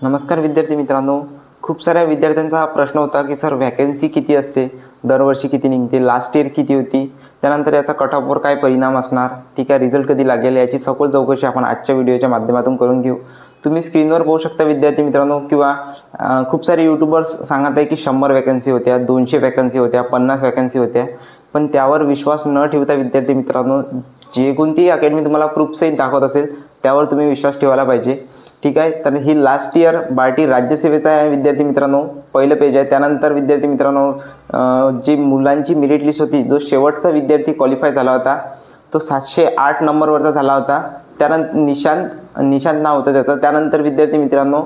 नमस्कार विद्यार्थी मित्रांनो, खूप साऱ्या विद्यार्थ्यांचा हा प्रश्न होता की सर व्हॅकन्सी किती असते, दरवर्षी किती निघते, लास्ट इयर किती होती, त्यानंतर याचा कट ऑफवर काय परिणाम असणार, ठीक आहे, रिझल्ट कधी लागेल, याची सखोल चौकशी आपण आजच्या व्हिडिओच्या माध्यमातून करून घेऊ. तुम्ही स्क्रीनवर पाहू शकता विद्यार्थी मित्रांनो, किंवा खूप सारे यूट्यूबर्स सांगत आहे की 100 वॅकन्सी होत्या, 200 वॅकन्सी होत्या, 50 वॅकन्सी होत्या. पण त्यावर विश्वास न ठेवता विद्यार्थी मित्रांनो, जे कोणती अकॅडमी तुम्हाला प्रूफसहित दाखवत असेल त्यावर तुम्ही विश्वास ठेवायला पाहिजे, ठीक आहे. तर ही लास्ट इयर बार्टी राज्यसेवेचा आहे विद्यार्थी मित्रांनो, पहिलं पेज आहे. त्यानंतर विद्यार्थी मित्रांनो, जी मुलांची मेरिट लिस्ट होती, जो शेवटचा विद्यार्थी क्वालिफाय झाला होता तो 708 नंबरवरचा झाला होता. त्यानंतर निशांत नाव होतं त्याचं. त्यानंतर विद्यार्थी मित्रांनो,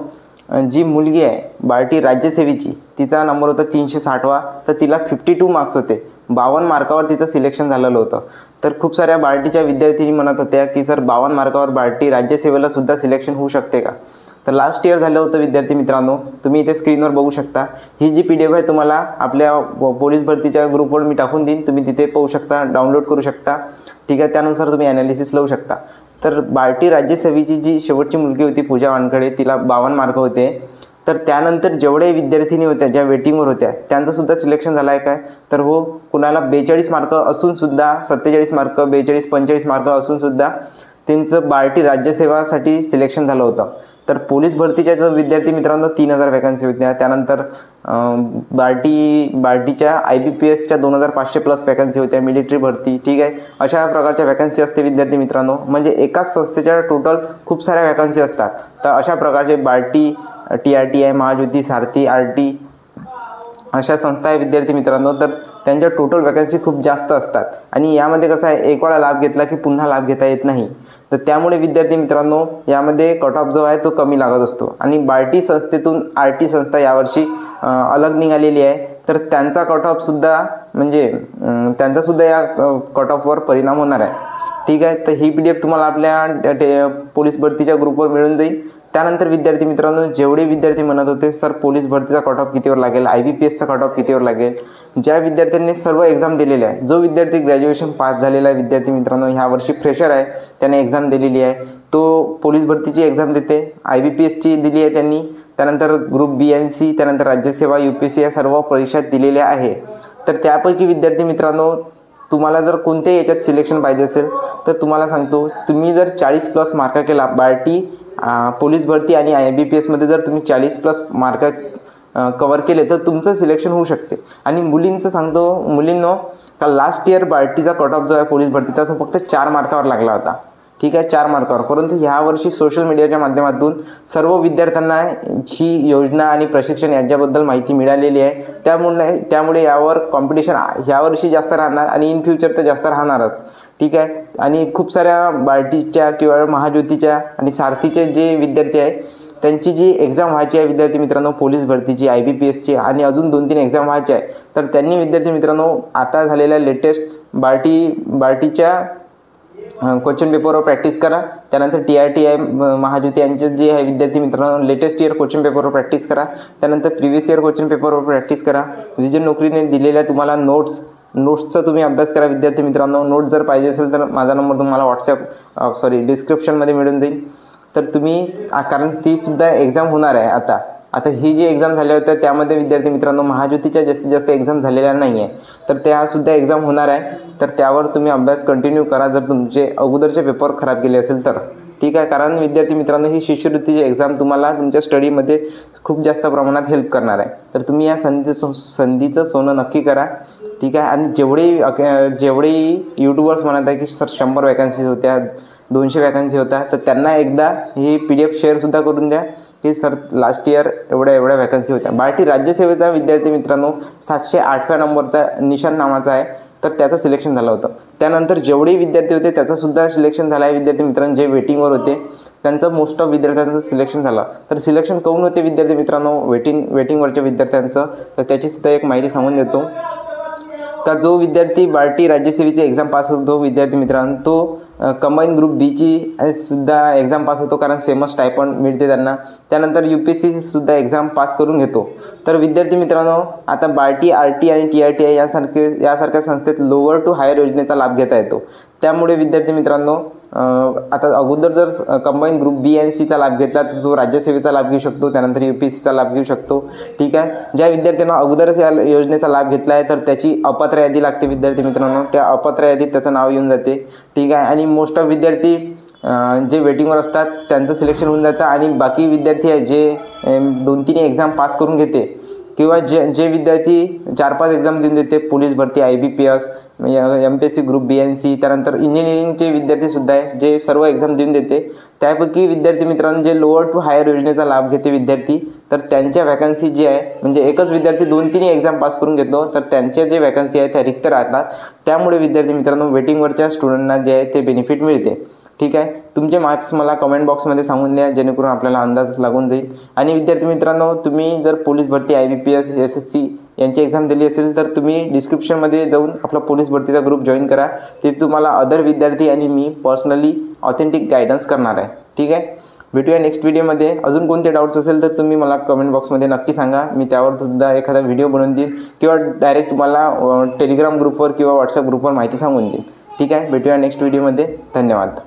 जी मुलगी आहे बार्टी राज्यसेवेची, तिचा नंबर होता 360वा, तर तिला 52 मार्क्स होते. 52 मार्कावर तिचं सिलेक्शन झालेलं होतं. तर खूप साऱ्या बार्टीच्या विद्यार्थिनी म्हणत होत्या की सर 52 मार्कावर बार्टी राज्यसेवेला सुद्धा सिलेक्शन होऊ शकते का. तर लास्ट इयर झालं होतं विद्यार्थी मित्रांनो, तुम्ही इथे स्क्रीनवर बघू शकता. ही जी PDF आहे तुम्हाला आपल्या पोलीस भरतीच्या ग्रुपवर मी टाकून देईन, तुम्ही तिथे पाहू शकता, डाउनलोड करू शकता, ठीक आहे. त्यानुसार तुम्ही ॲनालिसिस लावू शकता. तर बार्टी राज्यसेवेची जी शेवटची मुलगी होती पूजा वानखडे, तिला 52 मार्क होते. तर त्यानंतर जेवढे विद्यार्थिनी होत्या ज्या वेटिंगवर होत्या त्यांचं सुद्धा सिलेक्शन झालं आहे काय, तर हो, कुणाला 42 मार्क असून सुद्धा, 47 मार्क, 42, 45 मार्क असून सुद्धा त्यांचं बार्टी राज्यसेवासाठी सिलेक्शन झालं होतं. तर पोलीस भरतीच्या जर विद्यार्थी मित्रांनो 3000 वॅकन्सी होत्या. त्यानंतर बार्टीच्या IBPSच्या 2500 प्लस वॅकन्सी होत्या, मिलिटरी भरती, ठीक आहे. अशा प्रकारच्या वॅकन्सी असते विद्यार्थी मित्रांनो, म्हणजे एकाच संस्थेच्या टोटल खूप साऱ्या वॅकन्सी असतात. तर अशा प्रकारचे बार्टी, TRTI, महाज्योती, सारथी, RT अशा संस्था आहे विद्यार्थी मित्रांनो. तर त्यांच्या टोटल वॅकन्सी खूप जास्त असतात आणि यामध्ये कसं आहे, एक वेळा लाभ घेतला की पुन्हा लाभ घेता येत नाही. तर त्यामुळे विद्यार्थी मित्रांनो यामध्ये कट ऑफ जो आहे तो कमी लागत असतो. आणि बार्टी संस्थेतून RT संस्था यावर्षी अलग निघालेली आहे. तर त्यांचा कट ऑफ सुद्धा, म्हणजे त्यांचा सुद्धा या कट ऑफवर परिणाम होणार आहे, ठीक आहे. तर ही PDF तुम्हाला आपल्या पोलीस भरतीच्या ग्रुपवर मिळून जाईल. त्यानंतर विद्यार्थी मित्रांनो, जेवढे विद्यार्थी म्हणत होते सर पोलीस भरतीचा कट ऑफ कितीवर लागेल, IBPSचा कट ऑफ कितीवर लागेल, ज्या विद्यार्थ्यांनी सर्व एक्झाम दिलेले आहे, जो विद्यार्थी ग्रॅज्युएशन पास झालेला आहे विद्यार्थी मित्रांनो, ह्या वर्षी फ्रेशर आहे, त्याने एक्झाम दिलेली आहे, तो पोलीस भरतीची एक्झाम देते, IBPSची दिली आहे त्यांनी, त्यानंतर ग्रुप B आणि C, त्यानंतर राज्यसेवा, UPSC या सर्व परीक्षा दिलेल्या आहे. तर त्यापैकी विद्यार्थी मित्रांनो, तुम्हाला जर कोणत्याही याच्यात सिलेक्शन पाहिजे असेल तर तुम्हाला सांगतो, तुम्ही जर 40+ मार्क केला बार्टी पोलीस भरती आणि IBPSमध्ये, जर तुम्ही 40+ मार्क कवर केले तर तुमचं सिलेक्शन होऊ शकते. आणि मुलींचं सांगतो, मुलींनो, का लास्ट इयर बार्टीचा कट ऑफ जो आहे पोलीस भरतीचा तो फक्त 4 मार्कावर लागला होता, ठीक आहे, 4 मार्कावर. परंतु ह्यावर्षी सोशल मीडियाच्या माध्यमातून सर्व विद्यार्थ्यांना ही योजना आणि प्रशिक्षण याच्याबद्दल माहिती मिळालेली आहे. त्यामुळे यावर कॉम्पिटिशन ह्यावर्षी जास्त राहणार आणि इन फ्युचर तर जास्त राहणारच, ठीक आहे. आणि खूप साऱ्या बार्टीच्या किंवा महाज्योतीच्या आणि सारथीचे जे विद्यार्थी आहे त्यांची जी एक्झाम व्हायची आहे विद्यार्थी मित्रांनो, पोलीस भरतीची, IBPSची आणि अजून 2-3 एक्झाम व्हायच्या आहे, तर त्यांनी विद्यार्थी मित्रांनो आता झालेल्या लेटेस्ट बार्टीच्या क्वेश्चन पेपरवर प्रॅक्टिस करा. त्यानंतर TRTI, महाज्योती यांचे जे आहे विद्यार्थी मित्रांनो, लेटेस्ट इयर क्वेश्चन पेपरवर प्रॅक्टिस करा. त्यानंतर प्रिव्हियस इयर क्वेश्चन पेपरवर प्रॅक्टिस करा. विजन नोकरीने दिलेल्या तुम्हाला नोट्सचा तुम्ही अभ्यास करा विद्यार्थी मित्रांनो. नोट जर पाहिजे असेल तर माझा नंबर तुम्हाला डिस्क्रिप्शनमध्ये मिळून जाईल. तर तुम्ही, कारण ती सुद्धा एक्झाम होणार आहे आता ही जी एक्झाम झाल्या होत्या त्यामध्ये विद्यार्थी मित्रांनो महाज्योतीच्या जास्तीत जास्त एक्झाम झालेल्या नाही आहे, तर त्या सुद्धा एक्झाम होणार आहे. तर त्यावर तुम्ही अभ्यास कंटिन्यू करा जर तुमचे अगोदरचे पेपर खराब केले असेल तर, ठीक आहे. कारण विद्यार्थी मित्रांनो, ही शिष्यवृत्तीची एक्झाम तुम्हाला तुमच्या स्टडीमध्ये खूप जास्त प्रमाणात हेल्प करणार आहे. तर तुम्ही या संधीचं सोनं नक्की करा, ठीक आहे. आणि जेवढे यूट्यूबर्स म्हणत आहे की सर 100 वॅकन्सीज होत्या, 200 वॅकन्सी होत्या, तर त्यांना एकदा ही PDF शेअरसुद्धा करून द्या की सर लास्ट इयर एवढ्या वॅकन्सी होत्या. बार्टी राज्यसेवेचा विद्यार्थी मित्रांनो 708व्या नंबरचा निशांत नावाचा आहे, तर त्याचं सिलेक्शन झालं होतं. त्यानंतर जेवढे विद्यार्थी होते त्याचंसुद्धा सिलेक्शन झालं आहे विद्यार्थी मित्रांनो. जे वेटिंगवर होते त्यांचं मोस्ट ऑफ विद्यार्थ्यांचं सिलेक्शन झालं. तर सिलेक्शन काऊन होते विद्यार्थी मित्रांनो वेटिंगवरच्या विद्यार्थ्यांचं, तर त्याचीसुद्धा एक माहिती सांगून देतो. का जो विद्यार्थी बार्टी राज्यसेवेची एक्झाम पास होतो विद्यार्थी मित्रांनो, तो कंबाईन ग्रुप बीची सुद्धा एक्झाम पास होतो, कारण सेमच स्टायपंड मिळते त्यांना. त्यानंतर UPSCची सुद्धा एक्झाम पास करून घेतो. तर विद्यार्थी मित्रांनो, आता बार्टी, RT आणि TRTI यासारख्या संस्थेत लोअर टू हायर योजनेचा लाभ घेता येतो. त्यामुळे विद्यार्थी मित्रांनो, आता अगोदर जर कंबाईन ग्रुप बी आणि सीचा लाभ घेतला तर तो राज्यसेवेचा लाभ घेऊ शकतो, त्यानंतर UPSCचा लाभ घेऊ शकतो. ठीक आहे. ज्या विद्यार्थ्यांना अगोदरच या योजनेचा लाभ घेतला आहे तर त्याची अपात्र यादी लागते विद्यार्थी मित्रांनो, त्या अपात्र यादीत त्याचं नाव येऊन जाते. ठीक आहे. आणि मोस्ट ऑफ विद्यार्थी जे वेटिंगवर असतात त्यांचं सिलेक्शन होऊन जातं आणि बाकी विद्यार्थी आहे जे 2-3 एक्झाम पास करून घेते किंवा जे विद्यार्थी 4-5 एक्झाम देऊन देते, पोलीस भरती, IBPS, MPSC ग्रुप बी आणि सी, त्यानंतर इंजिनिअरिंगचे विद्यार्थीसुद्धा आहे जे सर्व एक्झाम देऊन देते, त्यापैकी विद्यार्थी मित्रांनो जे लोअर टू हायर योजनेचा लाभ घेते विद्यार्थी, तर त्यांच्या वॅकन्सी जी आहे म्हणजे एकच विद्यार्थी 2-3 एक्झाम पास करून घेतो तर त्यांच्या जे वॅकन्सी आहे त्या रिक्त राहतात. त्यामुळे विद्यार्थी मित्रांनो वेटिंगवरच्या स्टुडंटना जे आहे ते बेनिफिट मिळते. ठीक आहे. तुमचे मार्क्स मला कमेंट बॉक्समध्ये सांगून द्या जेणेकरून आपल्याला अंदाज लागून जाईल. आणि विद्यार्थी मित्रांनो तुम्ही जर पोलीस भरती, IBPS, SSC यांची एक्झाम दिली असेल तर तुम्ही डिस्क्रिप्शनमध्ये जाऊन आपला पोलीस भरतीचा ग्रुप जॉईन करा. ते तुम्हाला अदर विद्यार्थी आणि मी पर्सनली ऑथेंटिक गायडन्स करणार आहे. ठीक आहे. भेटूया नेक्स्ट व्हिडिओमध्ये. अजून कोणते डाऊट्स असेल तर तुम्ही मला कमेंट बॉक्समध्ये नक्की सांगा. मी त्यावर सुद्धा एखादा व्हिडिओ बनवून देईन किंवा डायरेक्ट तुम्हाला टेलिग्राम ग्रुपवर किंवा व्हॉट्सअप ग्रुपवर माहिती सांगून देईन. ठीक आहे. भेटूया नेक्स्ट व्हिडिओमध्ये. धन्यवाद.